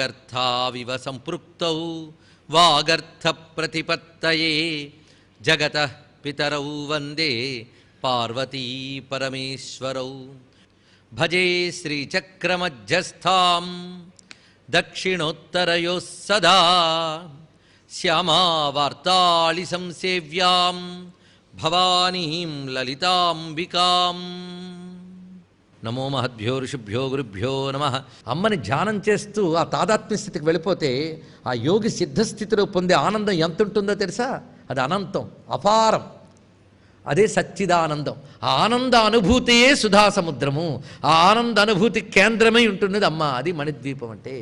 వాగర్థావివ సంపృక్తౌ వాగర్థ ప్రతిపత్తయే జగతః పితరౌ వందే పార్వతీ పరమేశ్వరౌ. భజే శ్రీచక్రమధ్యస్థాం దక్షిణోత్తరయోః సదా శ్యామావార్తాళి సంసేవ్యాం భవానీం లలితాంబికాం. నమో మహద్భ్యో ఋషిభ్యో గురుభ్యో నమః. అమ్మని ధ్యానం చేస్తూ ఆ తాదాత్మ్య స్థితికి వెళ్ళిపోతే ఆ యోగి సిద్ధస్థితిలో పొందే ఆనందం ఎంత ఉంటుందో తెలుసా? అది అనంతం, అపారం. అదే సచ్చిదానందం. ఆ ఆనంద అనుభూతియే సుధా సముద్రము. ఆ ఆనంద అనుభూతి కేంద్రమై ఉంటున్నది అమ్మ. అది మణిద్వీపం అంటే.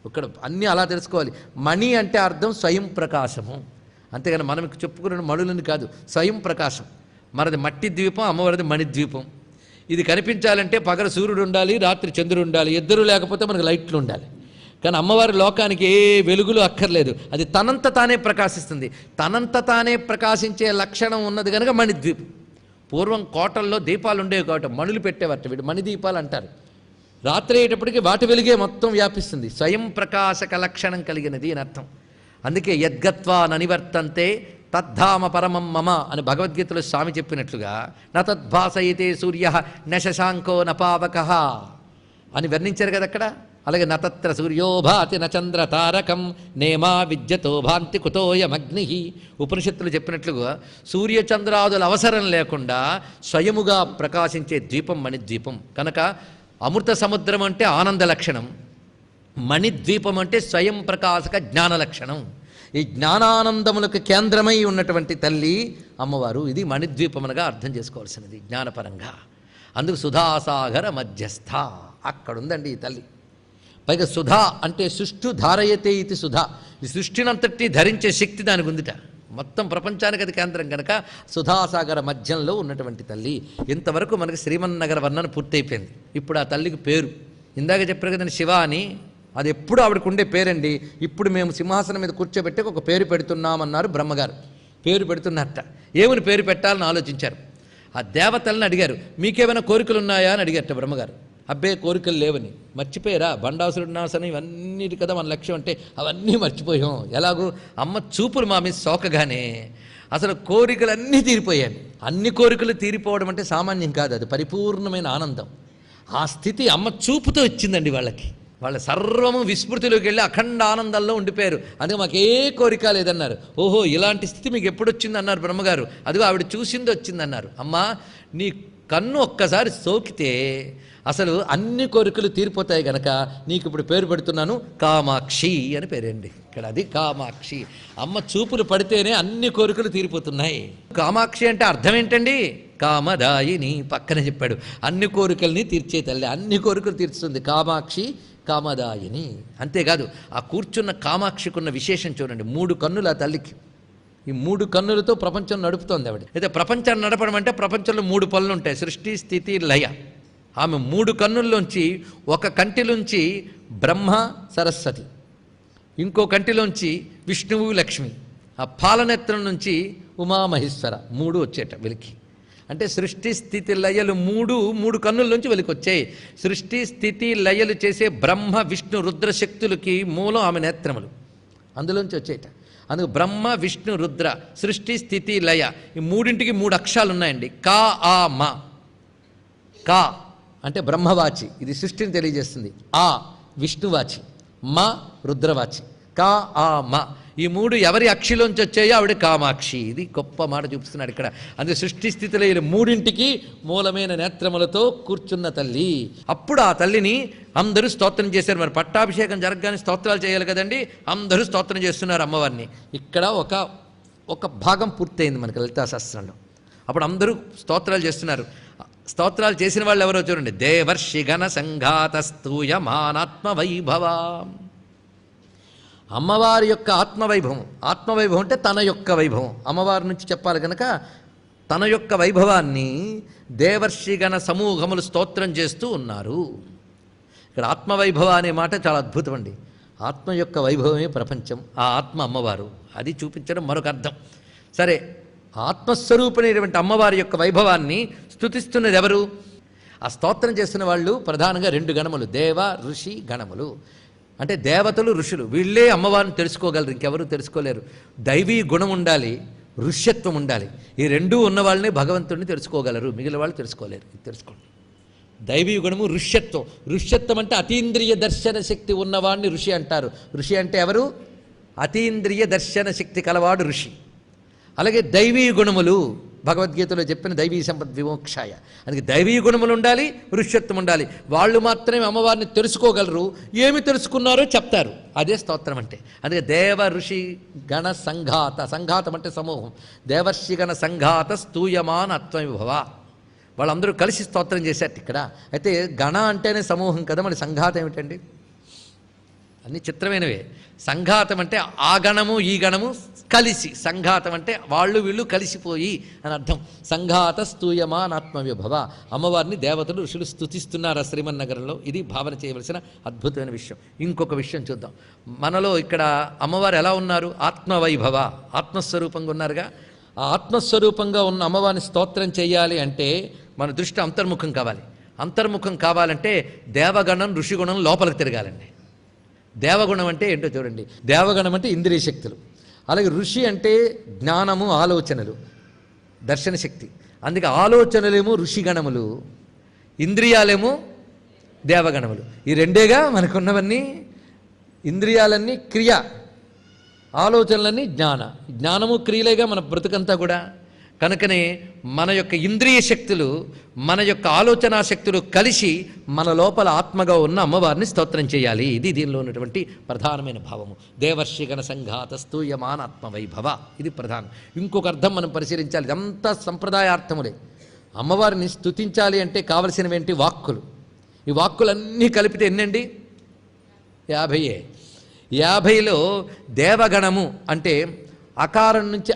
ఇక్కడ అన్నీ అలా తెలుసుకోవాలి. మణి అంటే అర్థం స్వయం ప్రకాశము. అంతేగాని మనం చెప్పుకున్న మణులని కాదు, స్వయం ప్రకాశం. మనది మట్టి ద్వీపం, అమ్మవారిది మణిద్వీపం. ఇది కనిపించాలంటే పగల సూర్యుడు ఉండాలి, రాత్రి చంద్రుడు ఉండాలి. ఇద్దరు లేకపోతే మనకు లైట్లు ఉండాలి. కానీ అమ్మవారి లోకానికి ఏ వెలుగులు అక్కర్లేదు. అది తనంత తానే ప్రకాశిస్తుంది. తనంత తానే ప్రకాశించే లక్షణం ఉన్నది కనుక మణిద్వీపం. పూర్వం కోటల్లో దీపాలు ఉండేవి కాబట్టి మణులు పెట్టేవారట. వీడు మణిదీపాలు అంటారు. రాత్రి అయ్యేటప్పటికి వాటి వెలుగే మొత్తం వ్యాపిస్తుంది. స్వయం ప్రకాశక లక్షణం కలిగినది అని అర్థం. అందుకే యద్గత్వా ననివర్తంతే తద్ధామ పరమం మమ అని భగవద్గీతలో స్వామి చెప్పినట్లుగా న తద్భాసయితే సూర్య న శశాంకో న పావకః అని వర్ణించారు కదా అక్కడ. అలాగే నతత్ర సూర్యోభాతి న చంద్ర తారకం నేమా విద్యతో భాంతి కుతోయమగ్ని. ఉపనిషత్తులు చెప్పినట్లుగా సూర్యచంద్రాదుల అవసరం లేకుండా స్వయముగా ప్రకాశించే ద్వీపం మణిద్వీపం. కనుక అమృత సముద్రం అంటే ఆనంద లక్షణం, మణిద్వీపం అంటే స్వయం ప్రకాశక జ్ఞాన లక్షణం. ఈ జ్ఞానానందములకు కేంద్రమై ఉన్నటువంటి తల్లి అమ్మవారు. ఇది మణిద్వీపమునగా అర్థం చేసుకోవాల్సినది జ్ఞానపరంగా. అందుకు సుధాసాగర మధ్యస్థ అక్కడుందండి ఈ తల్లి. పైగా సుధా అంటే సృష్టి ధారయతే ఇది సుధా. ఈ సృష్టినంతటి ధరించే శక్తి దానికి ఉందిట. మొత్తం ప్రపంచానికి అది కేంద్రం కనుక సుధాసాగర మధ్యంలో ఉన్నటువంటి తల్లి. ఇంతవరకు మనకి శ్రీమన్నగర వర్ణన పూర్తయిపోయింది. ఇప్పుడు ఆ తల్లికి పేరు ఇందాక చెప్పారు కదండి, శివ అని. అది ఎప్పుడు ఆవిడకు ఉండే పేరండి. ఇప్పుడు మేము సింహాసనం మీద కూర్చోబెట్టి ఒక పేరు పెడుతున్నామన్నారు బ్రహ్మగారు. పేరు పెడుతున్నట్ట. ఏమని పేరు పెట్టాలని ఆలోచించారు. ఆ దేవతలను అడిగారు, మీకేమైనా కోరికలు ఉన్నాయా అని అడిగారట బ్రహ్మగారు. అబ్బే కోరికలు లేవని. మర్చిపోయారా? బండాసురుడు నాశనం ఇవన్నీ కదా మన లక్ష్యం అంటే అవన్నీ మర్చిపోయాం. ఎలాగూ అమ్మ చూపులు మా మీద సోకగానే అసలు కోరికలన్నీ తీరిపోయాయి. అన్ని కోరికలు తీరిపోవడం అంటే సామాన్యం కాదు, అది పరిపూర్ణమైన ఆనందం. ఆ స్థితి అమ్మ చూపుతో ఇచ్చిందండి వాళ్ళకి. వాళ్ళ సర్వము విస్మృతిలోకి వెళ్ళి అఖండ ఆనందంలో ఉండిపోయారు. అందుకే మాకు ఏ కోరిక లేదన్నారు. ఓహో ఇలాంటి స్థితి మీకు ఎప్పుడు వచ్చింది అన్నారు బ్రహ్మగారు. అదిగో ఆవిడ చూసింది వచ్చిందన్నారు. అమ్మా నీ కన్ను ఒక్కసారి సోకితే అసలు అన్ని కోరికలు తీరిపోతాయి గనక నీకు ఇప్పుడు పేరు పెడుతున్నాను కామాక్షి అని పేరండి. ఇక్కడ అది కామాక్షి. అమ్మ చూపులు పడితేనే అన్ని కోరికలు తీరిపోతున్నాయి. కామాక్షి అంటే అర్థం ఏంటండి? కామదాయిని పక్కన చెప్పాడు. అన్ని కోరికల్ని తీర్చే తల్లి, అన్ని కోరికలు తీర్చుతుంది కామాక్షి కామదాయిని. అంతేకాదు ఆ కూర్చున్న కామాక్షికున్న విశేషం చూడండి. 3 కన్నులు ఆ తల్లికి. ఈ 3 కన్నులతో ప్రపంచం నడుపుతోంది ఆవిడ. అయితే ప్రపంచాన్ని నడపడం అంటే ప్రపంచంలో 3 పనులు ఉంటాయి: సృష్టి, స్థితి, లయ. ఆమె 3 కన్నుల్లోంచి ఒక కంటిలోంచి బ్రహ్మ సరస్వతి, ఇంకో కంటిలోంచి విష్ణువు లక్ష్మి, ఆ పాలనేత్రం నుంచి ఉమామహేశ్వర 3 వచ్చేట వెలికి. అంటే సృష్టి స్థితి లయలు 3 కన్నుల్లోంచి వెలికొచ్చాయి. సృష్టి స్థితి లయలు చేసే బ్రహ్మ విష్ణు రుద్రశక్తులకి మూలం ఆమె నేత్రములు, అందులోంచి వచ్చేట. అందుకు బ్రహ్మ విష్ణు రుద్ర సృష్టి స్థితి లయ ఈ 3ంటికి 3 అక్షరాలు ఉన్నాయండి. కా ఆ మ. కా అంటే బ్రహ్మవాచి, ఇది సృష్టిని తెలియజేస్తుంది. ఆ విష్ణువాచి, మ రుద్రవాచి. కా ఆ మ ఈ 3 ఎవరి అక్షిలోంచి వచ్చాయో ఆవిడ కామాక్షి. ఇది గొప్ప మాట చూపిస్తున్నాడు ఇక్కడ. అందుకే సృష్టి స్థితిలో 3ంటికి మూలమైన నేత్రములతో కూర్చున్న తల్లి. అప్పుడు ఆ తల్లిని అందరూ స్తోత్రం చేశారు. మరి పట్టాభిషేకం జరగగానే స్తోత్రాలు చేయాలి కదండి. అందరూ స్తోత్రం చేస్తున్నారు అమ్మవారిని. ఇక్కడ ఒక భాగం పూర్తయింది మనకి లలితా శాస్త్రంలో. అప్పుడు అందరూ స్తోత్రాలు చేస్తున్నారు. స్తోత్రాలు చేసిన వాళ్ళు ఎవరో చూడండి. దేవర్షి గణ సంఘాత స్తూయమానాత్మ వైభవ. అమ్మవారి యొక్క ఆత్మవైభవం. ఆత్మవైభవం అంటే తన యొక్క వైభవం. అమ్మవారి నుంచి చెప్పాలి కనుక తన యొక్క వైభవాన్ని దేవర్షిగణ సమూహములు స్తోత్రం చేస్తూ ఉన్నారు. ఇక్కడ ఆత్మవైభవ అనే మాట చాలా అద్భుతం అండి. ఆత్మ యొక్క వైభవమే ప్రపంచం, ఆ ఆత్మ అమ్మవారు. అది చూపించడం మరొక అర్థం. సరే, ఆత్మస్వరూపమైనటువంటి అమ్మవారి యొక్క వైభవాన్ని స్తుతిస్తున్నది ఎవరు? ఆ స్తోత్రం చేస్తున్న వాళ్ళు ప్రధానంగా 2 గణములు, దేవ ఋషి గణములు. అంటే దేవతలు ఋషులు వీళ్ళే అమ్మవారిని తెలుసుకోగలరు, ఇంకెవరు తెలుసుకోలేరు. దైవీ గుణం ఉండాలి, ఋష్యత్వం ఉండాలి. ఈ రెండూ ఉన్న వాళ్ళనే భగవంతుడిని తెలుసుకోగలరు, మిగిలిన వాళ్ళు తెలుసుకోలేరు. ఇది తెలుసుకోండి. దైవీ గుణము, ఋష్యత్వం. ఋష్యత్వం అంటే అతీంద్రియ దర్శన శక్తి ఉన్నవాడిని ఋషి అంటారు. ఋషి అంటే ఎవరు? అతీంద్రియ దర్శన శక్తి కలవాడు ఋషి. అలాగే దైవీ గుణములు, భగవద్గీతలో చెప్పిన దైవీ సంపద్ విమోక్షాయ. అందుకే దైవీ గుణములు ఉండాలి, ఋష్యత్వం ఉండాలి. వాళ్ళు మాత్రమే అమ్మవారిని తెలుసుకోగలరు. ఏమి తెలుసుకున్నారో చెప్తారు. అదే స్తోత్రం అంటే. అందుకే దేవ ఋషి గణ సంఘాత, సంఘాతం అంటే సమూహం. దేవర్షి గణ సంఘాత స్తూయమాన్ ఆత్మవిభవ. వాళ్ళందరూ కలిసి స్తోత్రం చేశారు ఇక్కడ. అయితే గణ అంటేనే సమూహం కదా, మరి సంఘాతం ఏమిటండి? అన్ని చిత్రమైనవే. సంఘాతం అంటే ఆ గణము ఈ గణము కలిసి, సంఘాతం అంటే వాళ్ళు వీళ్ళు కలిసిపోయి అని అర్థం. సంఘాత స్తూయమాన్ ఆత్మవిభవ. అమ్మవారిని దేవతలు ఋషులు స్తుతిస్తున్నారు శ్రీమన్నగరంలో. ఇది భావన చేయవలసిన అద్భుతమైన విషయం. ఇంకొక విషయం చూద్దాం. మనలో ఇక్కడ అమ్మవారు ఎలా ఉన్నారు? ఆత్మవైభవ, ఆత్మస్వరూపంగా ఉన్నారుగా. ఆ ఆత్మస్వరూపంగా ఉన్న అమ్మవారిని స్తోత్రం చేయాలి అంటే మన దృష్టి అంతర్ముఖం కావాలి. అంతర్ముఖం కావాలంటే దేవగణం ఋషిగుణం లోపలికి తిరగాలండి. దేవగుణం అంటే ఏంటో చూడండి. దేవగణం అంటే ఇంద్రియ శక్తులు, అలాగే ఋషి అంటే జ్ఞానము, ఆలోచనలు, దర్శన శక్తి. అందుకే ఆలోచనలేమో ఋషిగణములు, ఇంద్రియాలేమో దేవగణములు. ఈ రెండేగా మనకున్నవన్నీ. ఇంద్రియాలన్నీ క్రియ, ఆలోచనలన్నీ జ్ఞాన. జ్ఞానము క్రియలేగా మన బ్రతుకంతా కూడా. కనుకనే మన యొక్క ఇంద్రియ శక్తులు, మన యొక్క ఆలోచనా శక్తులు కలిసి మన లోపల ఆత్మగా ఉన్న అమ్మవారిని స్తోత్రం చేయాలి. ఇది దీనిలో ఉన్నటువంటి ప్రధానమైన భావము. దేవర్షిగణ సంఘాత స్తూయమాన్ ఆత్మవైభవ, ఇది ప్రధానం. ఇంకొక అర్థం మనం పరిశీలించాలి. ఇదంతా సంప్రదాయార్థములే. అమ్మవారిని స్తుతించాలి అంటే కావలసినవేంటి? వాక్కులు. ఈ వాక్కులన్నీ కలిపితే ఎన్నండి? 50. 50లో దేవగణము అంటే అకారం నుంచి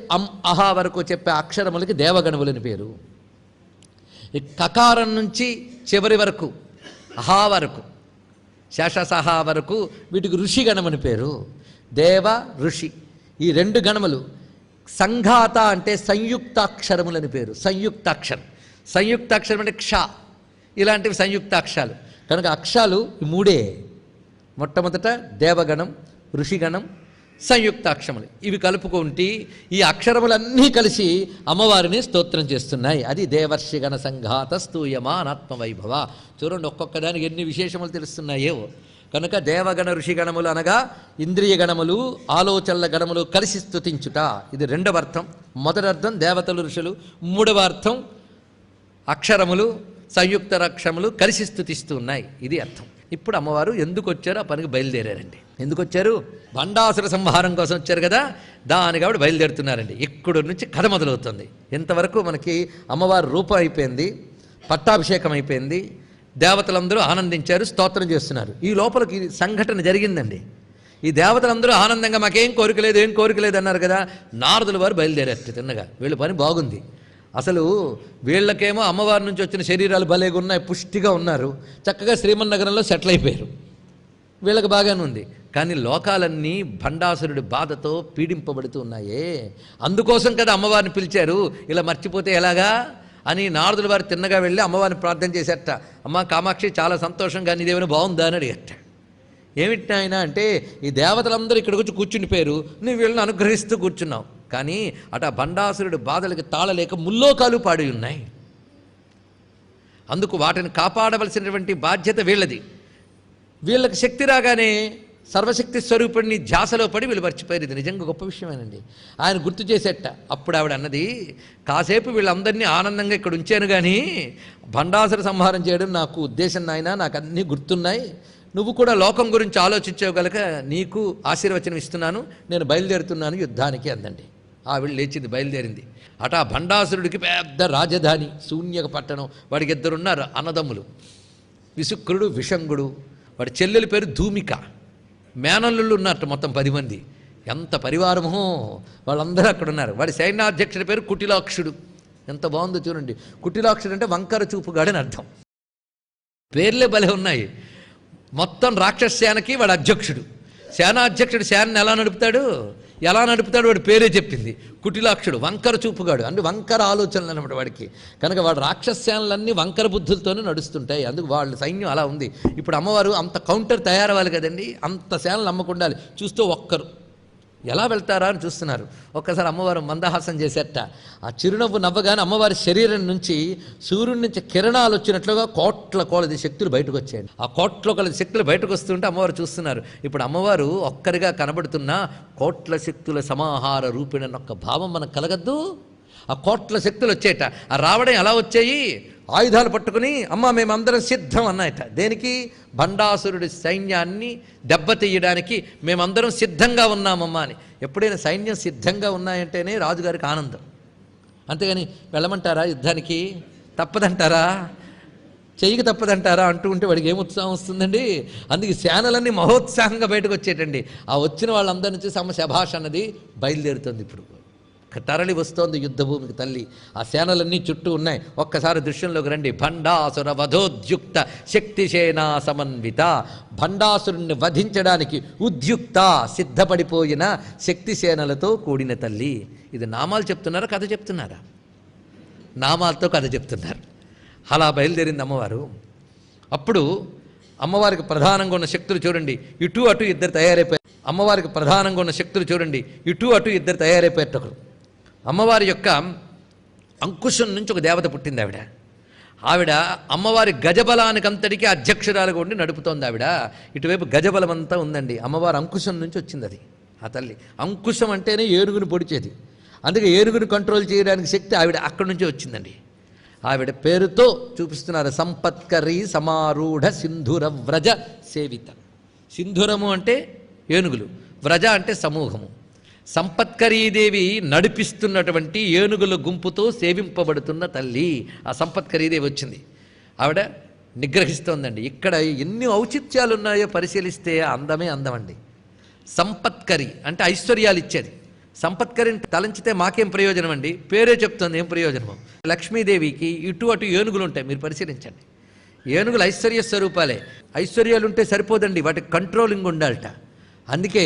అహా వరకు చెప్పే అక్షరములకి దేవగణములని పేరు. కకారం నుంచి చివరి వరకు అహా వరకు, శేషసహా వరకు వీటికి ఋషిగణమని పేరు. దేవ ఋషి ఈ రెండు గణములు. సంఘాత అంటే సంయుక్తాక్షరములని పేరు. సంయుక్తాక్షరం. సంయుక్తాక్షరం అంటే క్ష, ఇలాంటివి సంయుక్తాక్షరాలు. కనుక అక్షరాలు ఈ మూడే. మొట్టమొదట దేవగణం, ఋషిగణం, సంయుక్తాక్షరములు. ఇవి కలుపుకుంటే ఈ అక్షరములన్నీ కలిసి అమ్మవారిని స్తోత్రం చేస్తున్నాయి. అది దేవర్షిగణ సంఘాత స్తూయమాన్ ఆత్మవైభవ. చూడండి, ఒక్కొక్క దానికి ఎన్ని విశేషములు తెలుస్తున్నాయో. కనుక దేవగణ ఋషిగణములు అనగా ఇంద్రియ గణములు, ఆలోచనల గణములు కలిసి స్తుతించుట. ఇది రెండవ అర్థం. మొదటి అర్థం దేవతలు ఋషులు, మూడవ అర్థం అక్షరములు, సంయుక్త అక్షరములు కలిసి స్తుతిస్తూ ఉన్నాయి. ఇది అర్థం. ఇప్పుడు అమ్మవారు ఎందుకు వచ్చారో ఆ పనికి బయలుదేరారండి. ఎందుకు వచ్చారు? భండాసుర సంహారం కోసం వచ్చారు కదా, దాని కాబట్టి బయలుదేరుతున్నారండి. ఇక్కడ నుంచి కథ మొదలవుతుంది. ఇంతవరకు మనకి అమ్మవారి రూపం అయిపోయింది, పట్టాభిషేకం అయిపోయింది, దేవతలందరూ ఆనందించారు, స్తోత్రం చేస్తున్నారు. ఈ లోపలికి సంఘటన జరిగిందండి. ఈ దేవతలందరూ ఆనందంగా మాకేం కోరిక లేదు, ఏం కోరిక లేదు అన్నారు కదా. నారదుల వారు బయలుదేరారు తిన్నగా. వీళ్ళ పని బాగుంది. అసలు వీళ్ళకేమో అమ్మవారి నుంచి వచ్చిన శరీరాలు భలేగా ఉన్నాయి, పుష్టిగా ఉన్నారు, చక్కగా శ్రీమన్నగరంలో సెటిల్ అయిపోయారు. వీళ్ళకి బాగానే ఉంది. కానీ లోకాలన్నీ భండాసురుడి బాధతో పీడింపబడుతూ ఉన్నాయే. అందుకోసం కదా అమ్మవారిని పిలిచారు. ఇలా మర్చిపోతే ఎలాగా అని నారదుల వారు తిన్నగా వెళ్ళి అమ్మవారిని ప్రార్థన చేసేట. అమ్మ కామాక్షి, చాలా సంతోషంగా నీదేమైనా బాగుందా అని అడిగట. ఏమిటి ఆయన అంటే, ఈ దేవతలందరూ ఇక్కడికి వచ్చి కూర్చుండిపోయారు, నువ్వు వీళ్ళని అనుగ్రహిస్తూ కూర్చున్నావు. కానీ అట భండాసురుడి బాధలకి తాళలేక ముల్లోకాలు పాడి ఉన్నాయి. అందుకు వాటిని కాపాడవలసినటువంటి బాధ్యత వీళ్ళది. వీళ్ళకి శక్తి రాగానే సర్వశక్తి స్వరూపుడిని ధ్యాసలో పడి వీళ్ళు మర్చిపోయారు. ఇది నిజంగా గొప్ప విషయమేనండి. ఆయన గుర్తు చేసేట. అప్పుడు ఆవిడ అన్నది, కాసేపు వీళ్ళందరినీ ఆనందంగా ఇక్కడ ఉంచాను, కానీ భండాసుర సంహారం చేయడం నాకు ఉద్దేశం నాయన, నాకు అన్నీ గుర్తున్నాయి. నువ్వు కూడా లోకం గురించి ఆలోచించగలక నీకు ఆశీర్వచనం ఇస్తున్నాను, నేను బయలుదేరుతున్నాను యుద్ధానికి అందండి. ఆవిడ లేచింది, బయలుదేరింది. అట భండాసురుడికి పెద్ద రాజధాని, శూన్యక పట్టణం. వాడికి ఇద్దరున్నారు అన్నదమ్ములు, విశుక్రుడు, విషంగుడు. వాడి చెల్లెలి పేరు ధూమిక. మేనల్లుళ్ళు ఉన్నట్టు మొత్తం 10 మంది. ఎంత పరివారమో, వాళ్ళందరూ అక్కడ ఉన్నారు. వాడి సైన్యాధ్యక్షుడి పేరు కుటిలాక్షుడు. ఎంత బాగుందో చూడండి. కుటిలాక్షుడు అంటే వంకర చూపుగాడని అర్థం. పేర్లే భలే ఉన్నాయి. మొత్తం రాక్షస సేనకి వాడు అధ్యక్షుడు. సేనాధ్యక్షుడు సేనని ఎలా నడుపుతాడు? ఎలా నడుపుతాడు వాడి పేరే చెప్పింది. కుటిలాక్షుడు, వంకర చూపుగాడు, అంటే వంకర ఆలోచనలు అనమాట వాడికి. కనుక వాడు రాక్షస్యాలన్నీ వంకర బుద్ధులతోనే నడుస్తుంటాయి. అందుకు వాళ్ళ సైన్యం అలా ఉంది. ఇప్పుడు అమ్మవారు అంత కౌంటర్ తయారవ్వాలి కదండి, అంత సేనలు నమ్మకుండాలి. చూస్తూ ఒక్కరు ఎలా వెళ్తారా అని చూస్తున్నారు. ఒక్కసారి అమ్మవారు మందహాసం చేసేట. ఆ చిరునవ్వు నవ్వగానే అమ్మవారి శరీరం నుంచి సూర్యుడి నుంచి కిరణాలు వచ్చినట్లుగా కోట్ల కొలది శక్తులు బయటకు వచ్చాయండి. ఆ కోట్ల కొలది శక్తులు బయటకు వస్తుంటే అమ్మవారు చూస్తున్నారు. ఇప్పుడు అమ్మవారు ఒక్కరిగా కనబడుతున్న కోట్ల శక్తుల సమాహార రూపిణి ఒక్క భావం మనకు కలగద్దు. ఆ కోట్ల శక్తులు వచ్చేట. ఆ రావడం ఎలా వచ్చాయి? ఆయుధాలు పట్టుకుని అమ్మ మేమందరం సిద్ధం అన్నాయట. దేనికి? భండాసురుడి సైన్యాన్ని దెబ్బతీయడానికి మేమందరం సిద్ధంగా ఉన్నామమ్మా అని. ఎప్పుడైనా సైన్యం సిద్ధంగా ఉన్నాయంటేనే రాజుగారికి ఆనందం. అంతేగాని వెళ్ళమంటారా యుద్ధానికి? తప్పదంటారా? చెయ్యికి తప్పదంటారా అంటూ ఉంటే వాడికి ఏం ఉత్సాహం వస్తుందండి. అందుకే సేనలన్నీ మహోత్సాహంగా బయటకు వచ్చేటండి. ఆ వచ్చిన వాళ్ళందరి నుంచి శభాష్ అన్నది బయలుదేరుతుంది. ఇప్పుడు తరలి వస్తోంది యుద్ధభూమికి తల్లి. ఆ సేనలన్నీ చుట్టూ ఉన్నాయి. ఒక్కసారి దృశ్యంలోకి రండి. భండాసుర వధోద్యుక్త శక్తిసేనా సమన్విత. భండాసురుణ్ణి వధించడానికి ఉద్యుక్త సిద్ధపడిపోయిన శక్తిసేనలతో కూడిన తల్లి. ఇది నామాలు చెప్తున్నారా, కథ చెప్తున్నారా? నామాలతో కథ చెప్తున్నారు. అలా బయలుదేరింది అమ్మవారు. అప్పుడు అమ్మవారికి ప్రధానంగా ఉన్న శక్తులు చూడండి, ఇటు అటు ఇద్దరు తయారైపోయారు. అమ్మవారికి ప్రధానంగా ఉన్న శక్తులు చూడండి, ఇటు అటు ఇద్దరు తయారైపోయారు. ఒకరు అమ్మవారి యొక్క అంకుశం నుంచి ఒక దేవత పుట్టింది. ఆవిడ అమ్మవారి గజబలానికంతటికీ అధ్యక్షురాలుగా ఉండి నడుపుతోంది. ఆవిడ ఇటువైపు గజబలం అంతా ఉందండి. అమ్మవారి అంకుశం నుంచి వచ్చింది అది. ఆ తల్లి అంకుశం అంటేనే ఏనుగుని పొడిచేది. అందుకే ఏనుగుని కంట్రోల్ చేయడానికి శక్తి ఆవిడ అక్కడి నుంచి వచ్చిందండి. ఆవిడ పేరుతో చూపిస్తున్నారు. సంపత్కరీ సమారూఢ సింధుర వ్రజ సేవిత. సింధురము అంటే ఏనుగులు, వ్రజ అంటే సమూహము. సంపత్కరీదేవి నడిపిస్తున్నటువంటి ఏనుగుల గుంపుతో సేవింపబడుతున్న తల్లి. ఆ సంపత్కరీదేవి వచ్చింది. ఆవిడ నిగ్రహిస్తోందండి. ఇక్కడ ఎన్ని ఔచిత్యాలు ఉన్నాయో పరిశీలిస్తే అందమే అందమండి. సంపత్కరి అంటే ఐశ్వర్యాలు ఇచ్చేది. సంపత్కరిని తలంచితే మాకేం ప్రయోజనం అండి? పేరే చెప్తుంది ఏం ప్రయోజనమో. లక్ష్మీదేవికి ఇటు అటు ఏనుగులు ఉంటాయి, మీరు పరిశీలించండి. ఏనుగులు ఐశ్వర్య స్వరూపాలే. ఐశ్వర్యాలు ఉంటే సరిపోదండి, వాటికి కంట్రోలింగ్ ఉండాలట. అందుకే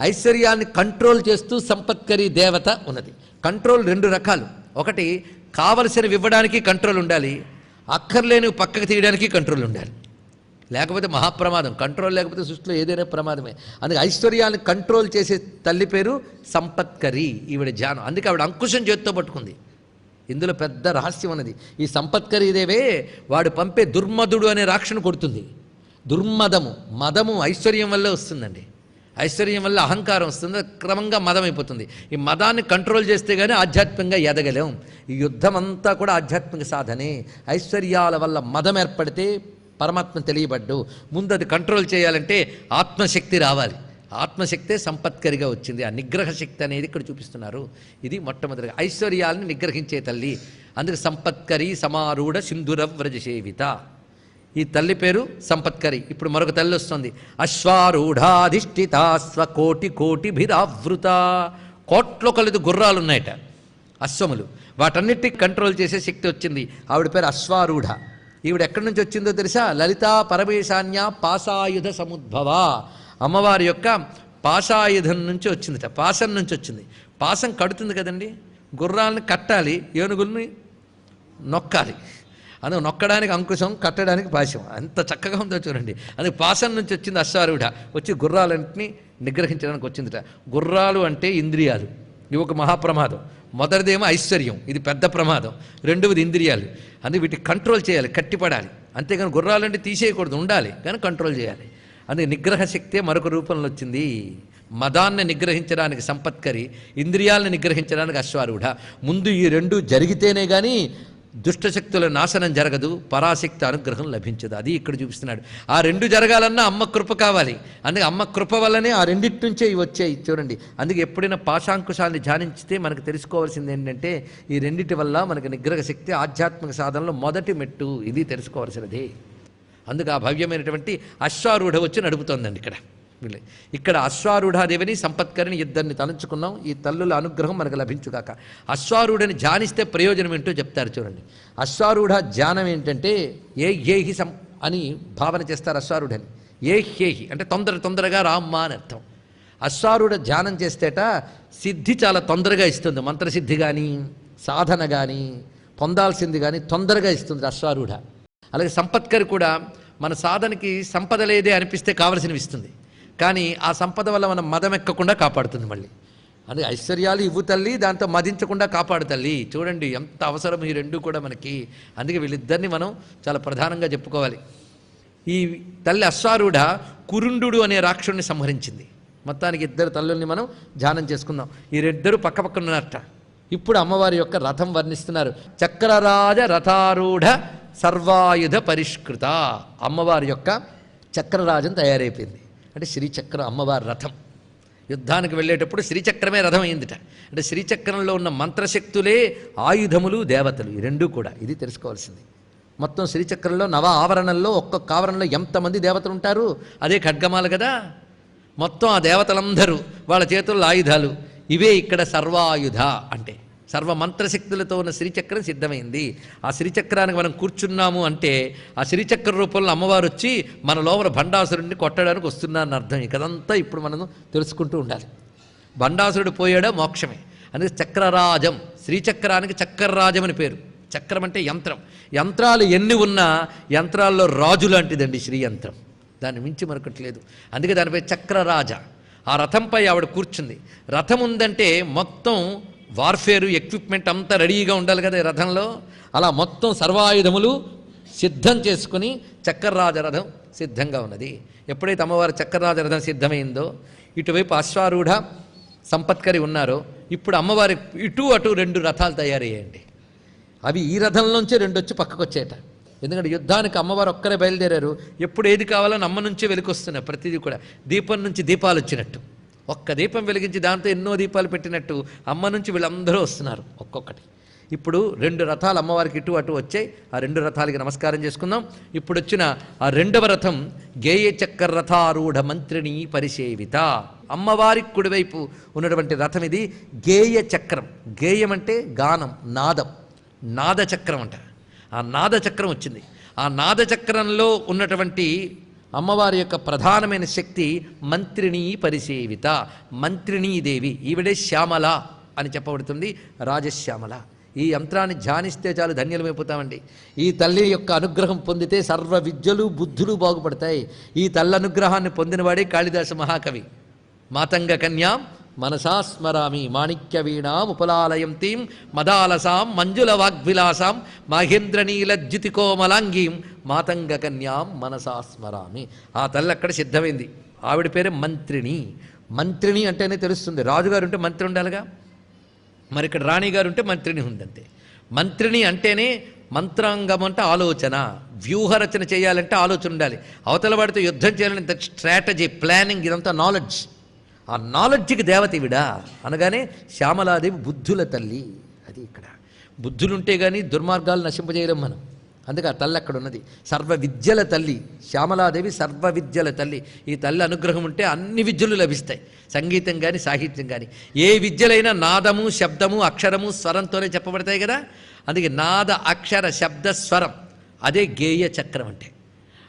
ఐశ్వర్యాన్ని కంట్రోల్ చేస్తూ సంపత్కరీ దేవత ఉన్నది. కంట్రోల్ రెండు రకాలు. ఒకటి కావలసినవి ఇవ్వడానికి కంట్రోల్ ఉండాలి, అక్కర్లేని పక్కకు తీయడానికి కంట్రోల్ ఉండాలి. లేకపోతే మహాప్రమాదం. కంట్రోల్ లేకపోతే సృష్టిలో ఏదైనా ప్రమాదమే. అందుకే ఐశ్వర్యాన్ని కంట్రోల్ చేసే తల్లి పేరు సంపత్కరీ. ఈవిడ ధ్యానం. అందుకే ఆవిడ అంకుశం చేత్తో పట్టుకుంది. ఇందులో పెద్ద రహస్యం ఉన్నది. ఈ సంపత్కరీదేవే వాడు పంపే దుర్మదుడు అనే రాక్షను కొడుతుంది. దుర్మదము, మదము ఐశ్వర్యం వల్లే వస్తుందండి. ఐశ్వర్యం వల్ల అహంకారం వస్తుంది, క్రమంగా మదం అయిపోతుంది. ఈ మదాన్ని కంట్రోల్ చేస్తే కానీ ఆధ్యాత్మికంగా ఎదగలేం. ఈ యుద్ధం అంతా కూడా ఆధ్యాత్మిక సాధనే. ఐశ్వర్యాల వల్ల మదం ఏర్పడితే పరమాత్మ తెలియబడ్డు. ముందు అది కంట్రోల్ చేయాలంటే ఆత్మశక్తి రావాలి. ఆత్మశక్తే సంపత్కరిగా వచ్చింది. ఆ నిగ్రహ శక్తి అనేది ఇక్కడ చూపిస్తున్నారు. ఇది మొట్టమొదటిగా ఐశ్వర్యాలను నిగ్రహించే తల్లి. అందుకే సంపత్కరి సమారూఢ సింధుర వ్రజసేవిత. ఈ తల్లి పేరు సంపత్కరి. ఇప్పుడు మరొక తల్లి వస్తుంది. అశ్వారూఢాధిష్ఠిత స్వకోటి కోటిభిరావృత. కోట్లో కలిది గుర్రాలు ఉన్నాయట, అశ్వములు. వాటన్నిటిని కంట్రోల్ చేసే శక్తి వచ్చింది. ఆవిడ పేరు అశ్వారూఢ. ఈవిడ ఎక్కడి నుంచి వచ్చిందో తెలుసా? లలితా పరమేశాన్య పాశాయుధ సముద్భవ. అమ్మవారి యొక్క పాశాయుధం నుంచి వచ్చిందిట, పాశం నుంచి వచ్చింది. పాశం కడుతుంది కదండి, గుర్రాలను కట్టాలి, ఏనుగుల్ని నొక్కాలి. అందుకు నొక్కడానికి అంకుశం, కట్టడానికి పాశం. ఎంత చక్కగా ఉందో చూడండి. అందుకు పాశం నుంచి వచ్చింది అశ్వారూఢ. వచ్చి గుర్రాలన్నింటినీ నిగ్రహించడానికి వచ్చిందిట. గుర్రాలు అంటే ఇంద్రియాలు, ఇవి ఒక మహాప్రమాదం. మొదటిదేమో ఐశ్వర్యం, ఇది పెద్ద ప్రమాదం. రెండవది ఇంద్రియాలు. అందుకే వీటికి కంట్రోల్ చేయాలి, కట్టిపడాలి. అంతేగాని గుర్రాలంటే తీసేయకూడదు, ఉండాలి కానీ కంట్రోల్ చేయాలి. అందుకే నిగ్రహ శక్తే మరొక రూపంలో వచ్చింది. మదాన్ని నిగ్రహించడానికి సంపత్కరి, ఇంద్రియాలను నిగ్రహించడానికి అశ్వారూఢ. ముందు ఈ రెండు జరిగితేనే కానీ దుష్టశక్తుల నాశనం జరగదు, పరాశక్తి అనుగ్రహం లభించదు. అది ఇక్కడ చూపిస్తున్నాడు. ఆ రెండు జరగాలన్నా అమ్మ కృప కావాలి. అందుకే అమ్మ కృప వల్లనే ఆ రెండింటి నుంచే ఇవి వచ్చాయి చూడండి. అందుకే ఎప్పుడైనా పాశాంకుశాన్ని ధ్యానించితే మనకు తెలుసుకోవాల్సింది ఏంటంటే ఈ రెండింటి వల్ల మనకు నిగ్రహ శక్తి ఆధ్యాత్మిక సాధనలో మొదటి మెట్టు. ఇది తెలుసుకోవాల్సినది. అందుకు ఆ భవ్యమైనటువంటి అశ్వారూఢ వచ్చి నడుపుతోందండి ఇక్కడ అశ్వారూఢాదేవిని సంపత్కరిని ఇద్దరిని తలంచుకున్నాం. ఈ తల్లుల అనుగ్రహం మనకు లభించుగాక. అశ్వారూఢని ధ్యానిస్తే ప్రయోజనం ఏంటో చెప్తారు చూడండి. అశ్వారూఢ ధ్యానం ఏంటంటే ఏహి అని భావన చేస్తారు. అశ్వారూఢని ఏహ్యేహి అంటే తొందరగా రామ్మా అని అర్థం. అశ్వారూఢ ధ్యానం చేస్తేట సిద్ధి చాలా తొందరగా ఇస్తుంది. మంత్రసిద్ధి కానీ సాధన కానీ పొందాల్సింది కానీ తొందరగా ఇస్తుంది అశ్వారూఢ. అలాగే సంపత్కరి కూడా మన సాధనకి సంపద లేదే అనిపిస్తే కావలసినవి ఇస్తుంది, కానీ ఆ సంపద వల్ల మనం మదం ఎక్కకుండా కాపాడుతుంది. మళ్ళీ అందుకే ఐశ్వర్యాలు ఇవ్వు తల్లి, దాంతో మదించకుండా కాపాడు తల్లి. చూడండి ఎంత అవసరం ఈ రెండు కూడా మనకి. అందుకే వీళ్ళిద్దరిని మనం చాలా ప్రధానంగా చెప్పుకోవాలి. ఈ తల్లి అశ్వారూఢ కురుండు అనే రాక్షుడిని సంహరించింది. మొత్తానికి ఇద్దరు తల్లుల్ని మనం ధ్యానం చేసుకుందాం. ఈ ఇద్దరు పక్కపక్కన ఉన్నట్ట. ఇప్పుడు అమ్మవారి యొక్క రథం వర్ణిస్తున్నారు. చక్రరాజ రథారూఢ సర్వాయుధ పరిష్కృత. అమ్మవారి యొక్క చక్రరాజం తయారైపోయింది. అంటే శ్రీచక్రం అమ్మవారి రథం. యుద్ధానికి వెళ్ళేటప్పుడు శ్రీచక్రమే రథం అయిందిట. అంటే శ్రీచక్రంలో ఉన్న మంత్రశక్తులే ఆయుధములు, దేవతలు, ఈ రెండూ కూడా. ఇది తెలుసుకోవాల్సింది. మొత్తం శ్రీచక్రంలో నవ ఆవరణల్లో ఒక్కొక్క ఆవరణలో ఎంతమంది దేవతలు ఉంటారు? అదే ఖడ్గమాలు కదా. మొత్తం ఆ దేవతలందరూ వాళ్ళ చేతుల్లో ఆయుధాలు. ఇవే ఇక్కడ సర్వాయుధ అంటే. సర్వ మంత్రశక్తులతో ఉన్న శ్రీచక్రం సిద్ధమైంది. ఆ శ్రీచక్రానికి మనం కూర్చున్నాము అంటే ఆ శ్రీచక్ర రూపంలో అమ్మవారు వచ్చి మన లోపల భండాసురుడిని కొట్టడానికి వస్తున్నారని అర్థం. ఇకదంతా ఇప్పుడు మనం తెలుసుకుంటూ ఉండాలి. భండాసురుడు పోయాడా మోక్షమే. అందుకే చక్రరాజం, శ్రీచక్రానికి చక్రరాజం అని పేరు. చక్రం అంటే యంత్రం. యంత్రాలు ఎన్ని ఉన్నా యంత్రాల్లో రాజు లాంటిదండి శ్రీయంత్రం. దాన్ని మించి మరొకట్లేదు. అందుకే దానిపై చక్రరాజ. ఆ రథంపై ఆవిడ కూర్చుంది. రథం ఉందంటే మొత్తం వార్ఫేరు ఎక్విప్మెంట్ అంతా రెడీగా ఉండాలి కదా ఈ రథంలో. అలా మొత్తం సర్వాయుధములు సిద్ధం చేసుకుని చక్రరాజ రథం సిద్ధంగా ఉన్నది. ఎప్పుడైతే అమ్మవారి చక్రరాజ రథం సిద్ధమైందో ఇటువైపు అశ్వారూఢ సంపత్కరి ఉన్నారో ఇప్పుడు అమ్మవారి ఇటు అటు రెండు రథాలు తయారయ్యాయండి. అవి ఈ రథంలోంచే రెండు వచ్చి పక్కకు వచ్చేట. ఎందుకంటే యుద్ధానికి అమ్మవారు ఒక్కరే బయలుదేరారు. ఎప్పుడు ఏది కావాలని అమ్మ నుంచే వెలికొస్తున్నాయి. ప్రతిదీ కూడా దీపం నుంచి దీపాలు వచ్చినట్టు, ఒక్క దీపం వెలిగించి దాంతో ఎన్నో దీపాలు పెట్టినట్టు అమ్మ నుంచి వీళ్ళందరూ వస్తున్నారు ఒక్కొక్కటి. ఇప్పుడు రెండు రథాలు అమ్మవారికి ఇటు అటు వచ్చాయి. ఆ రెండు రథాలకి నమస్కారం చేసుకుందాం. ఇప్పుడు వచ్చిన ఆ రెండవ రథం గేయ చక్ర రథారూఢ మంత్రిని పరిసేవిత. అమ్మవారికి కుడివైపు ఉన్నటువంటి రథం ఇది గేయ చక్రం. గేయం అంటే గానం, నాదం. నాదచక్రం అంట. ఆ నాదచక్రం వచ్చింది. ఆ నాదచక్రంలో ఉన్నటువంటి అమ్మవారి యొక్క ప్రధానమైన శక్తి మంత్రిణీ పరిసేవిత. మంత్రిణీదేవి, ఈవిడే శ్యామల అని చెప్పబడుతుంది. రాజశ్యామల. ఈ యంత్రాన్ని ధ్యానిస్తే చాలు ధన్యులమైపోతామండి. ఈ తల్లి యొక్క అనుగ్రహం పొందితే సర్వ విద్యలు బుద్ధులు బాగుపడతాయి. ఈ తల్లి అనుగ్రహాన్ని పొందినవాడే కాళిదాస మహాకవి. మాతంగ కన్యాం మనసా స్మరామి మాణిక్య వీణాం ఉపలాలయంతీం మదాలసాం మంజుల వాగ్విలాసాం మహేంద్రనీలజ్యుతికోమలాంగీం మాతంగ కన్యాం మనసా స్మరామి. ఆ తల్లి అక్కడ సిద్ధమైంది. ఆవిడ పేరే మంత్రిణి. మంత్రిణి అంటేనే తెలుస్తుంది. రాజుగారు ఉంటే మంత్రి ఉండాలిగా, మరి ఇక్కడ రాణిగారు ఉంటే మంత్రిని ఉందంతే. మంత్రిని అంటేనే మంత్రాంగం అంటే ఆలోచన, వ్యూహరచన చేయాలంటే ఆలోచన ఉండాలి. అవతల వాడితో యుద్ధం చేయాలంటే స్ట్రాటజీ, ప్లానింగ్, ఇదంతా నాలెడ్జ్. ఆ నాలెడ్జ్కి దేవత ఇవిడా అనగానే శ్యామలాదేవి బుద్ధుల తల్లి. అది ఇక్కడ బుద్ధులుంటే కానీ దుర్మార్గాలు నశింపజేయలేం మనం. అందుకే ఆ తల్లి అక్కడ ఉన్నది. సర్వ విద్యల తల్లి శ్యామలాదేవి, సర్వ విద్యల తల్లి. ఈ తల్లి అనుగ్రహం ఉంటే అన్ని విద్యలు లభిస్తాయి. సంగీతం కానీ సాహిత్యం కానీ ఏ విద్యలైనా నాదము, శబ్దము, అక్షరము, స్వరంతోనే చెప్పబడతాయి కదా. అందుకే నాద, అక్షర, శబ్ద, స్వరం, అదే గేయ చక్రం అంటే.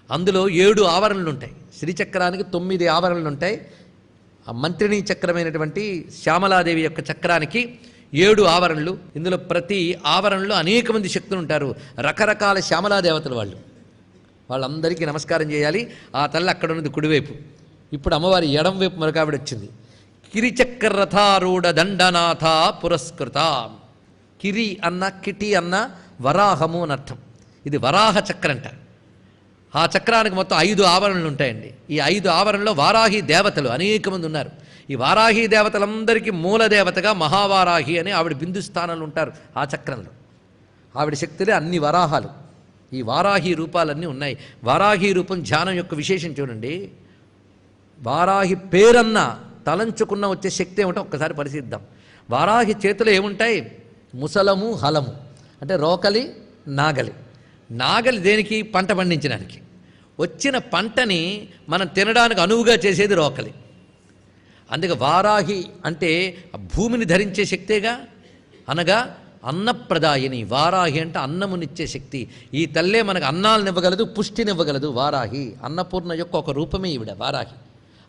అందులో 7 ఆవరణలు ఉంటాయి. శ్రీచక్రానికి 9 ఆవరణలు ఉంటాయి. ఆ మంత్రిణీ చక్రమైనటువంటి శ్యామలాదేవి యొక్క చక్రానికి 7 ఆవరణలు. ఇందులో ప్రతి ఆవరణలో అనేక మంది శక్తులు ఉంటారు. రకరకాల శ్యామలాదేవతలు వాళ్ళందరికీ నమస్కారం చేయాలి. ఆ తల్లి అక్కడ ఉన్నది కుడివైపు. ఇప్పుడు అమ్మవారి ఎడం వైపు మరొక ఆవిడ వచ్చింది. కిరిచక్రరథారూఢ దండనాథ పురస్కృత. కిరి అన్న, కిటి అన్న వరాహము అని అర్థం. ఇది వరాహ చక్రంట. ఆ చక్రానికి మొత్తం 5 ఆవరణలు ఉంటాయండి. ఈ 5 ఆవరణలో వారాహి దేవతలు అనేక మంది ఉన్నారు. ఈ వారాహి దేవతలందరికీ మూల దేవతగా మహావారాహి అని ఆవిడ బిందు స్థానంలో ఉంటారు. ఆ చక్రంలో ఆవిడ శక్తులే అన్ని వరాహాలు. ఈ వారాహి రూపాలన్నీ ఉన్నాయి. వారాహి రూపం ధ్యానం యొక్క విశేషం చూడండి. వారాహి పేరన్న తలంచుకున్న వచ్చే శక్తి ఏమిటో ఒక్కసారి పరిశీలిద్దాం. వారాహి చేతులు ఏముంటాయి? ముసలము, హలము అంటే రోకలి, నాగలి. నాగలి దేనికి? పంట పండించడానికి. వచ్చిన పంటని మనం తినడానికి అనువుగా చేసేది రోకలి. అందుకే వారాహి అంటే భూమిని ధరించే శక్తేగా. అనగా అన్నప్రదాయిని. వారాహి అంటే అన్నమునిచ్చే శక్తి. ఈ తల్లే మనకు అన్నాలను ఇవ్వగలదు, పుష్టినివ్వగలదు. వారాహి అన్నపూర్ణ యొక్క ఒక రూపమే ఈవిడ వారాహి.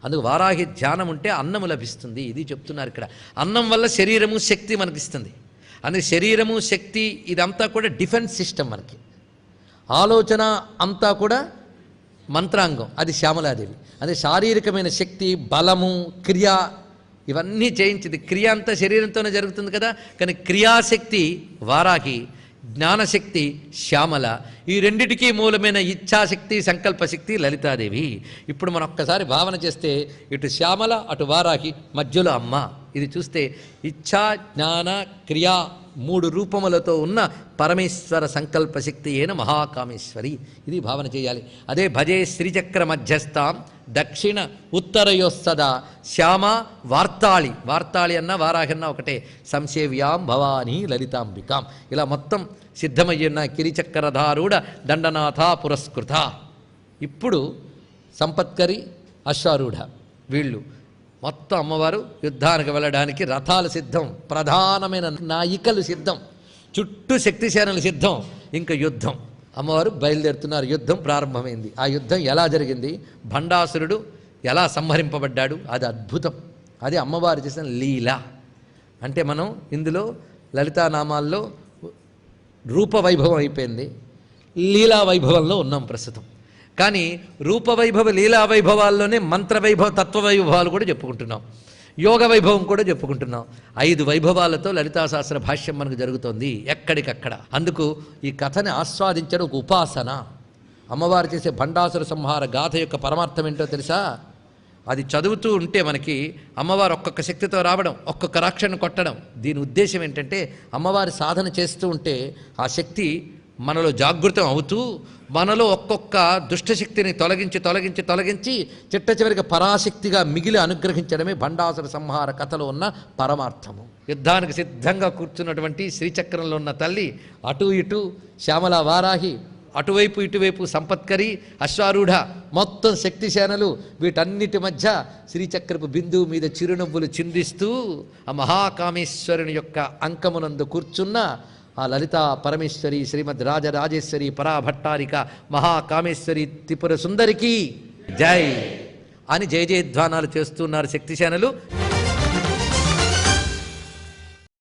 అందుకు వారాహి ధ్యానం ఉంటే అన్నము లభిస్తుంది. ఇది చెప్తున్నారు ఇక్కడ. అన్నం వల్ల శరీరము శక్తి మనకిస్తుంది. అందుకే శరీరము శక్తి ఇదంతా కూడా డిఫెన్స్ సిస్టమ్. మనకి ఆలోచన అంతా కూడా మంత్రాంగం, అది శ్యామలాదేవి. అదే శారీరకమైన శక్తి, బలము, క్రియ ఇవన్నీ చేయించింది. క్రియ అంతా శరీరంతోనే జరుగుతుంది కదా. కానీ క్రియాశక్తి వారాహి, జ్ఞానశక్తి శ్యామల. ఈ రెండిటికీ మూలమైన ఇచ్ఛాశక్తి, సంకల్పశక్తి లలితాదేవి. ఇప్పుడు మనం ఒక్కసారి భావన చేస్తే ఇటు శ్యామల అటు వారాహి, మధ్యలో అమ్మ. ఇది చూస్తే ఇచ్ఛా, జ్ఞాన, క్రియా 3 రూపములతో ఉన్న పరమేశ్వర సంకల్పశక్తి అయిన మహాకామేశ్వరి. ఇది భావన చేయాలి. అదే భజే శ్రీచక్ర మధ్యస్థాం దక్షిణ ఉత్తరయోస్తదా శ్యామ వార్తాళి. వార్తాళి అన్న వారాహి అన్న ఒకటే. సంసేవ్యాం భవానీ లలితాంబికాం. ఇలా మొత్తం సిద్ధమయ్యున్న కిరిచక్రధారూఢ దండనాథ పురస్కృత. ఇప్పుడు సంపత్కరి, అశ్వారూఢ వీళ్ళు మొత్తం అమ్మవారు యుద్ధానికి వెళ్ళడానికి రథాలు సిద్ధం, ప్రధానమైన నాయికలు సిద్ధం, చుట్టూ శక్తిసేనలు సిద్ధం. ఇంకా యుద్ధం. అమ్మవారు బయలుదేరుతున్నారు. యుద్ధం ప్రారంభమైంది. ఆ యుద్ధం ఎలా జరిగింది, భండాసురుడు ఎలా సంహరింపబడ్డాడు, అది అద్భుతం. అది అమ్మవారు చేసిన లీల. అంటే మనం ఇందులో లలితానామాల్లో రూపవైభవం అయిపోయింది, లీలా వైభవంలో ఉన్నాం ప్రస్తుతం. కానీ రూపవైభవ లీలా వైభవాల్లోనే మంత్రవైభవ తత్వవైభవాలు కూడా చెప్పుకుంటున్నాం, యోగ వైభవం కూడా చెప్పుకుంటున్నాం. 5 వైభవాలతో లలితా సహస్ర భాష్యం మనకు జరుగుతోంది ఎక్కడికక్కడ. అందుకు ఈ కథని ఆస్వాదించడం ఒక ఉపాసన. అమ్మవారు చేసే భండాసుర సంహార గాథ యొక్క పరమార్థం ఏంటో తెలుసా? అది చదువుతూ ఉంటే మనకి అమ్మవారు ఒక్కొక్క శక్తితో రావడం, ఒక్కొక్క రాక్షను కొట్టడం. దీని ఉద్దేశం ఏంటంటే అమ్మవారి సాధన చేస్తూ ఉంటే ఆ శక్తి మనలో జాగృతం అవుతూ మనలో ఒక్కొక్క దుష్టశక్తిని తొలగించి తొలగించి తొలగించి చిట్ట చివరికి పరాశక్తిగా మిగిలి అనుగ్రహించడమే భండాసుర సంహార కథలో ఉన్న పరమార్థము. యుద్ధానికి సిద్ధంగా కూర్చున్నటువంటి శ్రీచక్రంలో ఉన్న తల్లి అటు ఇటు శ్యామల వారాహి, అటువైపు ఇటువైపు సంపత్కరి, అశ్వారూఢ, మొత్తం శక్తిసేనలు. వీటన్నిటి మధ్య శ్రీచక్రపు బిందువు మీద చిరునవ్వులు చిందిస్తూ ఆ మహాకామేశ్వరుని యొక్క అంకమునందు కూర్చున్న ఆ లలితా పరమేశ్వరి శ్రీమద్ రాజరాజేశ్వరి పరాభట్టారిక మహాకామేశ్వరి త్రిపుర సుందరికి జై అని జయ జయధ్వానాలు చేస్తున్నారు శక్తిసేనలు.